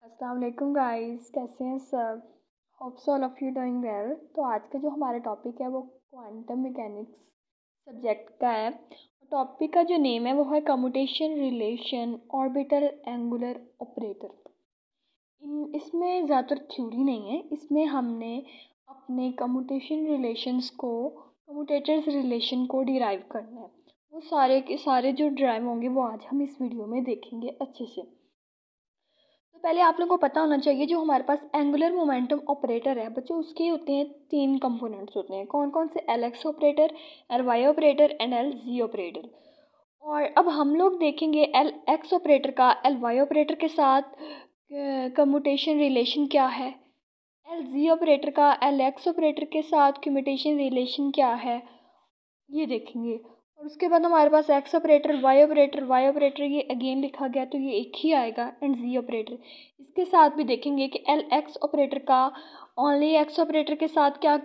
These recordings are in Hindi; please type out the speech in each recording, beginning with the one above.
अस्सलाम वालेकुम गाइस, कैसे हैं सब। Hopes all of you doing well. तो आज का जो हमारा टॉपिक है वो क्वांटम मैकेनिक्स सब्जेक्ट का है। टॉपिक का जो नेम है वो है commutation relation orbital angular operator. इसमें ज़्यादातर थ्योरी नहीं है, इसमें हमने अपने कम्यूटेशन रिलेशंस को कम्यूटेटर्स रिलेशन को डिराइव करना है। वो सारे के सारे जो डिराइव होंगे वो आज हम इस वीडियो में देखेंगे अच्छे से। तो पहले आप लोगों को पता होना चाहिए जो हमारे पास एंगुलर मोमेंटम ऑपरेटर है बच्चों, उसके होते हैं 3 कंपोनेंट्स होते हैं। कौन कौन से? L x operator, L Y operator and L Z operator. और अब हम लोग देखेंगे एल एक्स ऑपरेटर का एल वाई ऑपरेटर के साथ कम्यूटेशन रिलेशन क्या है, एल जी ऑपरेटर का एल एक्स ऑपरेटर के साथ कम्यूटेशन रिलेशन क्या है, ये देखेंगे। और उसके बाद हमारे पास एक्स ऑपरेटर, वाई ऑपरेटर ये अगेन लिखा गया तो ये एक ही आएगा, एंड जी ऑपरेटर। इसके साथ भी देखेंगे कि एल एक्स ऑपरेटर का ओनली एक्स ऑपरेटर के साथ क्या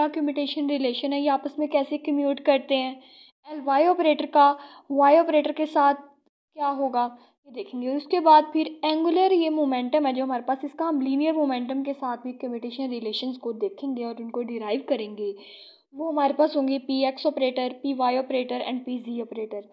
कम्यूटेशन रिलेशन है, ये आपस में कैसे कम्यूट करते हैं। एल वाई ऑपरेटर का वाई ऑपरेटर के साथ क्या होगा, ये देखेंगे। उसके बाद फिर एंगुलर ये मोमेंटम है जो हमारे पास, इसका हम लीनियर मोमेंटम के साथ भी कम्यूटेशन रिलेशंस को देखेंगे और उनको डिराइव करेंगे। वो हमारे पास होंगे P X operator, P Y operator and P Z operator.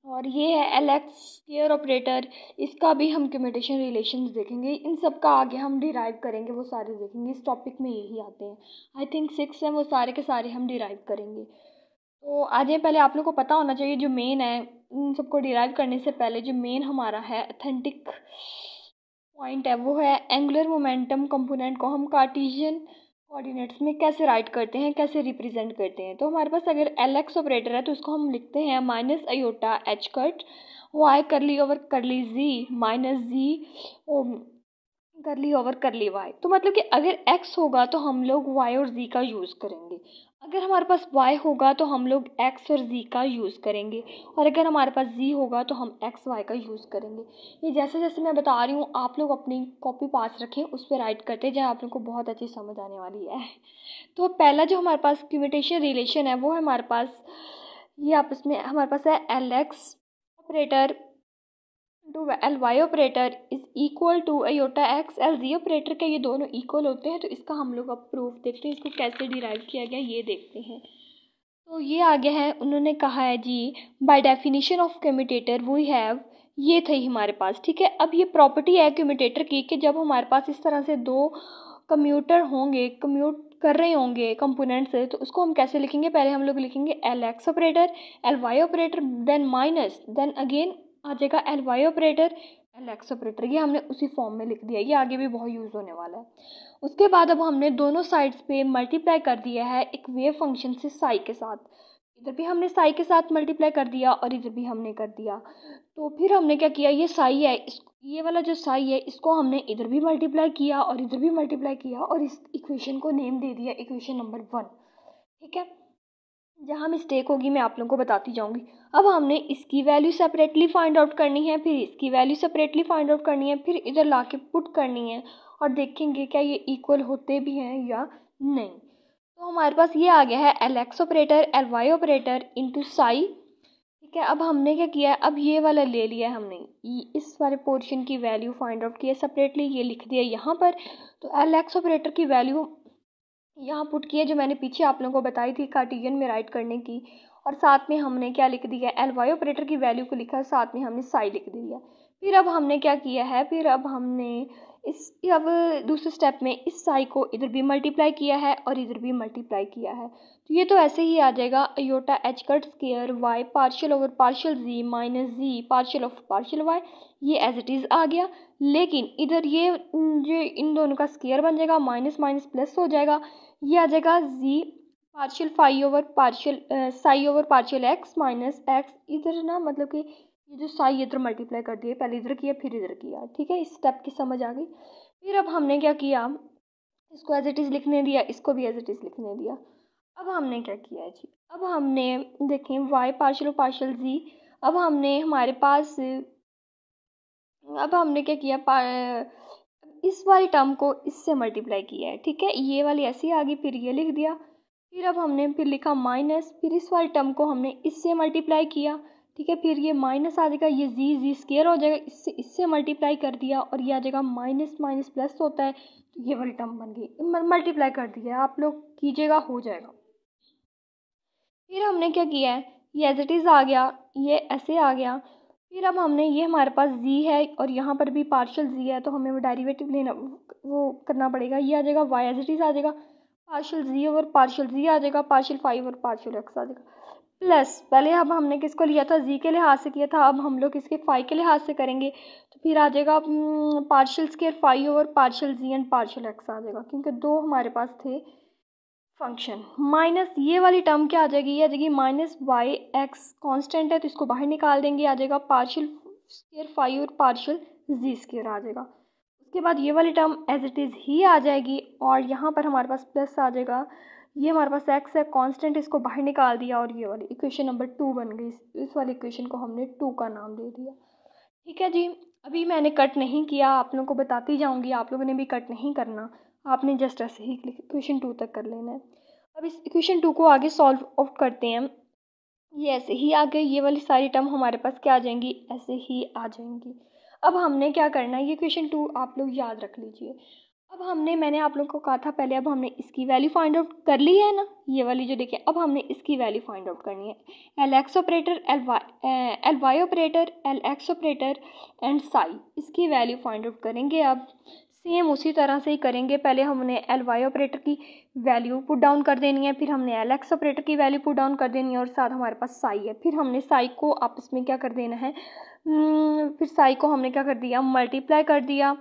और ये है एल एक्स स्क्वायर ऑपरेटर, इसका भी हम कम्यूटेशन रिलेशंस देखेंगे। इन सब का आगे हम डिराइव करेंगे, वो सारे देखेंगे। इस टॉपिक में यही आते हैं, आई थिंक 6 हैं, वो सारे के सारे हम डिराइव करेंगे। तो आज ये पहले आप लोग को पता होना चाहिए जो मेन है, इन सबको डिराइव करने से पहले जो मेन हमारा है अथेंटिक पॉइंट है वो है एंगुलर मोमेंटम कंपोनेंट को हम कार्टेशियन कोऑर्डिनेट्स में कैसे राइट करते हैं, कैसे रिप्रेजेंट करते हैं। तो हमारे पास अगर एल एक्स ऑपरेटर है तो उसको हम लिखते हैं minus iota H cut y curly over curly g minus जी करली ओवर करली वाई। तो मतलब कि अगर x होगा तो हम लोग y और z का यूज़ करेंगे, अगर हमारे पास y होगा तो हम लोग x और z का यूज़ करेंगे, और अगर हमारे पास z होगा तो हम x y का यूज़ करेंगे। ये जैसे जैसे मैं बता रही हूँ आप लोग अपनी कॉपी पास रखें, उस पर राइट करते जाएं, आप लोग को बहुत अच्छी समझ आने वाली है। तो पहला जो हमारे पास कम्यूटेशन रिलेशन है वो है हमारे पास, ये आपस में हमारे पास है L x operator to L Y operator is equal to iota X L Z operator के, ये दोनों इक्वल होते हैं। तो इसका हम लोग अब प्रूफ देखते हैं, इसको कैसे डिराइव किया गया ये देखते हैं। तो ये आगे है, उन्होंने कहा है जी by definition of commutator we have, ये थी हमारे पास, ठीक है। अब ये प्रॉपर्टी है कम्यूटेटर की कि जब हमारे पास इस तरह से दो कम्यूटर होंगे, कम्यूट कर रहे होंगे कंपोनेंट से, तो उसको हम कैसे लिखेंगे? पहले हम लोग लिखेंगे L x operator, L Y operator, then minus, then again आ जाएगा L Y operator, L x operator. ये हमने उसी फॉर्म में लिख दिया, ये आगे भी बहुत यूज़ होने वाला है। उसके बाद अब हमने दोनों साइड्स पे मल्टीप्लाई कर दिया है एक वेव फंक्शन से साई के साथ, इधर भी हमने साई के साथ मल्टीप्लाई कर दिया और इधर भी हमने कर दिया। तो फिर हमने क्या किया, ये साई है, ये वाला जो साई है इसको हमने इधर भी मल्टीप्लाई किया और इधर भी मल्टीप्लाई किया और इस इक्वेशन को नेम दे दिया इक्वेशन नंबर 1, ठीक है। जहाँ मिस्टेक होगी मैं आप लोगों को बताती जाऊंगी। अब हमने इसकी वैल्यू सेपरेटली फाइंड आउट करनी है, फिर इसकी वैल्यू सेपरेटली फाइंड आउट करनी है, फिर इधर ला के पुट करनी है और देखेंगे क्या ये इक्वल होते भी हैं या नहीं। तो हमारे पास ये आ गया है L x operator L Y operator into psi, ठीक है। अब हमने क्या किया है, अब ये वाला ले लिया है हमने, इस वाले पोर्शन की वैल्यू फाइंड आउट किया सेपरेटली, ये लिख दिया यहाँ पर। तो एल एक्स ऑपरेटर की वैल्यू यहाँ पुट किया जो मैंने पीछे आप लोगों को बताई थी कार्टेशियन में राइट करने की, और साथ में हमने क्या लिख दिया, एल वाई ऑपरेटर की वैल्यू को लिखा, साथ में हमने साई लिख दिया। फिर अब हमने क्या किया है, फिर अब हमने अब दूसरे स्टेप में इस साई को इधर भी मल्टीप्लाई किया है और इधर भी मल्टीप्लाई किया है। तो ये तो ऐसे ही आ जाएगा iota H cut square Y partial over partial Z minus Z partial of partial Y, ये एज इट इज़ आ गया। लेकिन इधर ये जो इन दोनों का स्क्वायर बन जाएगा, माइनस माइनस प्लस हो जाएगा, ये आ जाएगा जी partial phi over partial psi over partial x minus x. इधर ना मतलब कि ये जो साई इधर मल्टीप्लाई कर दिया, पहले इधर किया फिर इधर किया, ठीक है। इस स्टेप की समझ आ गई। फिर अब हमने क्या किया, इसको एज इट इज़ लिखने दिया, इसको भी एज इट इज़ लिखने दिया। अब हमने क्या किया जी, अब हमने देखें वाई पार्शियल पार्शियल जी, अब हमने हमारे पास, अब हमने क्या किया, इस वाली टर्म को इससे मल्टीप्लाई किया है, ठीक है। ये वाली ऐसी आ गई, फिर ये लिख दिया। फिर अब हमने फिर लिखा माइनस, फिर इस वाली टर्म को हमने इससे मल्टीप्लाई किया, ठीक है, फिर ये माइनस आ जाएगा, ये जी स्केयर हो जाएगा, इससे मल्टीप्लाई कर दिया और ये आ जाएगा माइनस माइनस प्लस होता है, तो ये वाली टर्म बन गई, मल्टीप्लाई कर दिया, आप लोग कीजिएगा, हो जाएगा। फिर हमने क्या किया है, ये एज इट इज़ आ गया, ये ऐसे आ गया। फिर अब हमने, ये हमारे पास जी है और यहाँ पर भी पार्शियल जी है, तो हमें वो डेरिवेटिव लेना, वो करना पड़ेगा। ये आ जाएगा वाई एज इट इज़ आ जाएगा, पार्शियल जी ओवर पार्शियल जी आ जाएगा, पार्शियल फाइव और पार्शियल एक्स आ जाएगा, प्लस पहले अब हमने किसको लिया था, जी के लिहाज से किया था, अब हम लोग इसके फाई के लिहाज से करेंगे, तो फिर आ जाएगा partial square phi over partial g and partial x आ जाएगा, क्योंकि दो हमारे पास थे फंक्शन। माइनस ये वाली टर्म क्या आ जाएगी, ये आ जाएगी माइनस वाई एक्स, कॉन्स्टेंट है तो इसको बाहर निकाल देंगे, आ जाएगा पार्शियल स्केयर फाइव और पार्शियल जी स्केयर आ जाएगा। उसके बाद ये वाली टर्म एज इट इज़ ही आ जाएगी और यहाँ पर हमारे पास प्लस आ जाएगा, ये हमारे पास एक्स है कांस्टेंट, इसको बाहर निकाल दिया और ये वाली इक्वेशन नंबर 2 बन गई। इस वाली इक्वेशन को हमने 2 का नाम दे दिया। ठीक है जी, अभी मैंने कट नहीं किया, आप लोगों को बताती जाऊंगी, आप लोगों ने भी कट नहीं करना, आपने जस्ट ऐसे ही इक्वेशन 2 तक कर लेना है। अब इस इक्वेशन 2 को आगे सॉल्व आउट करते हैं। ये ऐसे ही आ गई, ये वाली सारी टर्म हमारे पास क्या आ जाएंगी, ऐसे ही आ जाएंगी। अब हमने क्या करना है, ये क्वेश्चन 2 आप लोग याद रख लीजिए। अब हमने, मैंने आप लोगों को कहा था पहले, अब हमने इसकी वैल्यू फाइंड आउट कर ली है ना, ये वाली जो देखिए, अब हमने इसकी वैल्यू फाइंड आउट करनी है। L x operator, L Y operator, L x operator and psi, इसकी वैल्यू फाइंड आउट करेंगे। अब सेम उसी तरह से ही करेंगे, पहले हमने एल वाई ऑपरेटर की वैल्यू पुट डाउन कर देनी है, फिर हमने एल एक्स ऑपरेटर की वैल्यू पुट डाउन कर देनी है और साथ हमारे पास साई है, फिर हमने साई को आपस में क्या कर देना है, फिर साई को हमने क्या कर दिया, मल्टीप्लाई कर दिया,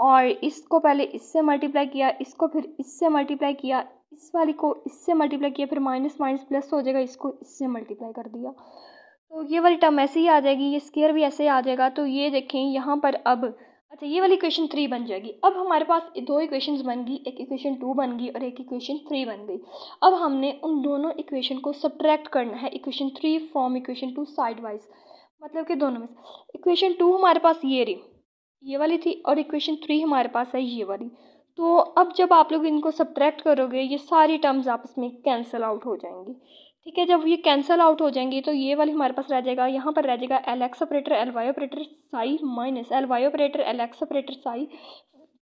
और इसको पहले इससे मल्टीप्लाई किया, इसको फिर इससे मल्टीप्लाई किया, इस वाली को इससे मल्टीप्लाई किया, फिर माइनस माइनस प्लस हो जाएगा, इसको इससे मल्टीप्लाई कर दिया, तो ये वाली टर्म ऐसे ही आ जाएगी, ये स्केयर भी ऐसे ही आ जाएगा। तो ये देखें यहाँ पर अब, अच्छा ये वाली इक्वेशन 3 बन जाएगी। अब हमारे पास दो इक्वेशंस बन गई, एक इक्वेशन 2 बन गई और एक इक्वेशन 3 बन गई। अब हमने उन दोनों इक्वेशन को सब्ट्रैक्ट करना है, equation 3 from equation 2 side wise, मतलब कि दोनों में इक्वेशन 2 हमारे पास ये रही, ये वाली थी, और इक्वेशन 3 हमारे पास है ये वाली। तो अब जब आप लोग इनको सब्ट्रैक्ट करोगे, ये सारी टर्म्स आपस में कैंसिल आउट हो जाएंगी। ठीक है, जब ये कैंसिल आउट हो जाएंगी तो ये वाली हमारे पास रह जाएगा, यहाँ पर रह जाएगा L x operator L Y operator psi minus L Y operator L x operator psi,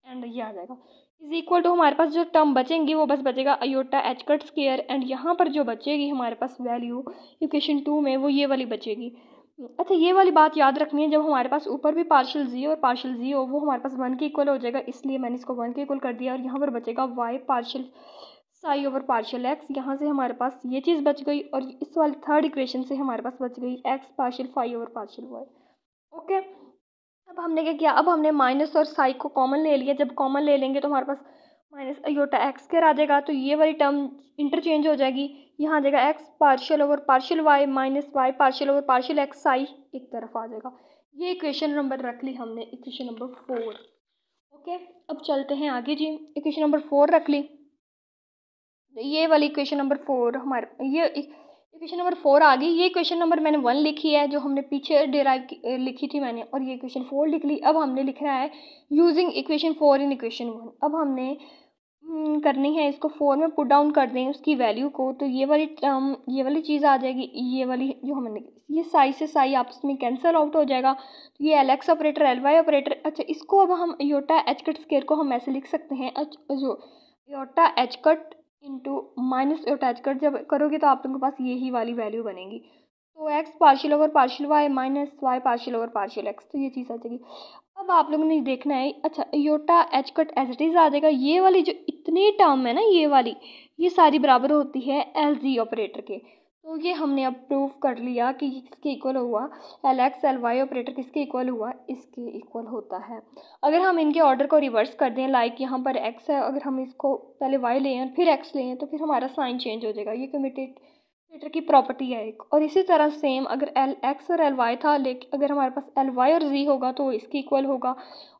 and ये आ जाएगा इज इक्वल टू, हमारे पास जो टर्म बचेंगी वो बस बचेगा iota H cut square, and यहाँ पर जो बचेगी हमारे पास वैल्यू इक्वेशन 2 में, वो ये वाली बचेगी। अच्छा ये वाली बात याद रखनी है, जब हमारे पास ऊपर भी पार्शियल जी और पार्शियल जी हो, वो हमारे पास 1 के इक्वल हो जाएगा, इसलिए मैंने इसको 1 के इक्वल कर दिया, और यहाँ पर बचेगा Y partial psi over partial X, यहाँ से हमारे पास ये चीज़ बच गई, और इस वाली थर्ड इक्वेशन से हमारे पास बच गई X partial phi over partial Y. Okay, अब हमने क्या किया, अब हमने माइनस और साई को कॉमन ले लिया, जब कॉमन ले लेंगे तो हमारे पास माइनस अयोटा एक्स स्क्वायर आ जाएगा, तो ये वाली टर्म इंटरचेंज हो जाएगी, यहाँ आ जाएगा X partial over partial Y minus Y partial over partial X, psi एक तरफ आ जाएगा। ये इक्वेशन नंबर रख ली हमने, इक्वेशन नंबर 4। ओके, अब चलते हैं आगे जी, इक्वेशन नंबर 4 रख ली, ये वाली इक्वेशन नंबर 4 हमारे, ये इक्वेशन नंबर 4 आ गई। ये इक्वेशन नंबर मैंने 1 लिखी है, जो हमने पीछे डिराइव लिखी थी मैंने, और ये इक्वेशन 4 लिख ली। अब हमने लिखना है यूजिंग इक्वेशन 4 इन इक्वेशन 1। अब हमने करनी है, इसको 4 में पुट डाउन कर दें उसकी वैल्यू को, तो ये वाली टर्म, ये वाली चीज़ आ जाएगी, ये वाली जो हमने, ये साई से साई आपस में कैंसिल आउट हो जाएगा, तो ये L x operator L Y operator. अच्छा इसको अब हम योटा एच कट स्केयर को हम ऐसे लिख सकते हैं, जो iota H cut into minus iota H cut जब करोगे तो आप लोगों के पास यही वाली वैल्यू बनेगी, तो X partial over partial Y minus Y partial over partial X, तो ये चीज़ आ जाएगी। अब आप लोगों ने देखना है, अच्छा iota H cut as it is आ जाएगा, ये वाली जो इतनी टर्म है ना, ये वाली, ये सारी बराबर होती है एल जी ऑपरेटर के, तो ये हमने अब प्रूव कर लिया कि किसके इक्वल हुआ, L X L Y operator किसके इक्वल हुआ, इसके इक्वल होता है। अगर हम इनके ऑर्डर को रिवर्स कर दें, लाइक यहाँ पर एक्स है, अगर हम इसको पहले वाई लें फिर एक्स लें, तो फिर हमारा साइन चेंज हो जाएगा, ये कम्यूटेटर की प्रॉपर्टी है एक। और इसी तरह सेम अगर एल एक्स और एल वाई था, लेकिन अगर हमारे पास एल वाई और जी होगा तो इसके इक्वल होगा,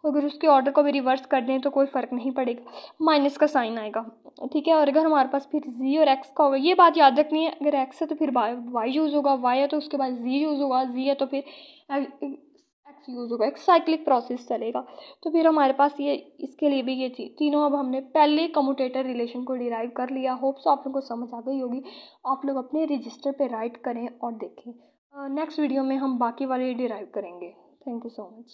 अगर उसके ऑर्डर को भी रिवर्स कर दें तो कोई फ़र्क नहीं पड़ेगा, माइनस का साइन आएगा। ठीक है, और अगर हमारे पास फिर जी और एक्स का होगा, ये बात याद रखनी है, अगर एक्स है तो फिर वाई यूज़ होगा, वाई है तो उसके बाद जी यूज़ होगा, जी है तो फिर एक्स यूज़ होगा, एक साइक्लिक प्रोसेस चलेगा। तो फिर हमारे पास ये, इसके लिए भी ये तीनों, अब हमने पहले कम्यूटेटर रिलेशन को डिराइव कर लिया। होप्स आप लोगों को समझ आ गई होगी, आप लोग अपने रजिस्टर पे राइट करें और देखें। नेक्स्ट वीडियो में हम बाकी वाले डिराइव करेंगे। Thank you so much.